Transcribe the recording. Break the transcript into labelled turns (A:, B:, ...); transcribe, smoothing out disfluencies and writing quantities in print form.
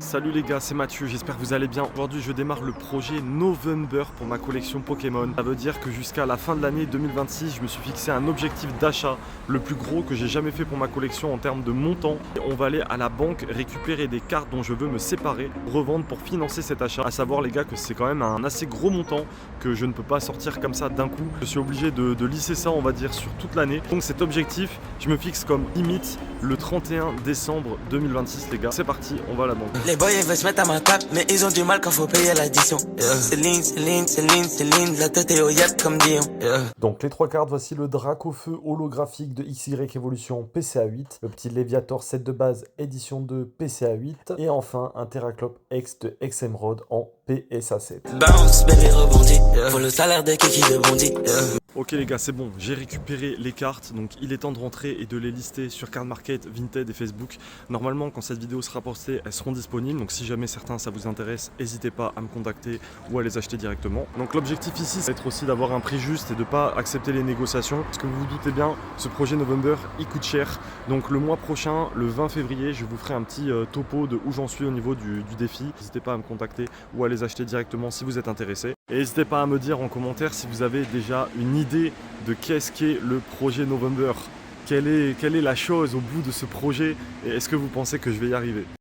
A: Salut les gars, c'est Mathieu, j'espère que vous allez bien. Aujourd'hui je démarre le projet November pour ma collection Pokémon. Ça veut dire que jusqu'à la fin de l'année 2026, je me suis fixé un objectif d'achat le plus gros que j'ai jamais fait pour ma collection en termes de montant. On va aller à la banque récupérer des cartes dont je veux me séparer, revendre pour financer cet achat. A savoir les gars que c'est quand même un assez gros montant que je ne peux pas sortir comme ça d'un coup. Je suis obligé de lisser ça on va dire sur toute l'année. Donc cet objectif, je me fixe comme limite le 31 décembre 2026 les gars. C'est parti, on va à la banque.
B: Les boys ils veulent se mettre à ma table, mais ils ont du mal quand faut payer l'addition. Céline, la tête est au yacht comme Dion.
C: Donc les trois cartes, voici le Dracofeu holographique de XY Evolution PCA 8, le petit Léviator set de base édition 2 PCA 8, et enfin un Terraclope X de X-Emerald en PSA 7.
B: Bounce, bébé rebondit, pour le salaire de Kiki de Bondy.
A: Ok les gars, c'est bon, j'ai récupéré les cartes, donc il est temps de rentrer et de les lister sur Card Market, Vinted et Facebook. Normalement, quand cette vidéo sera postée, elles seront disponibles, donc si jamais certains ça vous intéresse, n'hésitez pas à me contacter ou à les acheter directement. Donc l'objectif ici, c'est d'être aussi d'avoir un prix juste et de ne pas accepter les négociations. Parce que vous vous doutez bien, ce projet November, il coûte cher. Donc le mois prochain, le 20 février, je vous ferai un petit topo de où j'en suis au niveau du défi. N'hésitez pas à me contacter ou à les acheter directement si vous êtes intéressé. Et n'hésitez pas à me dire en commentaire si vous avez déjà une idée de qu'est-ce qu'est le projet November. Quelle est la chose au bout de ce projet et est-ce que vous pensez que je vais y arriver?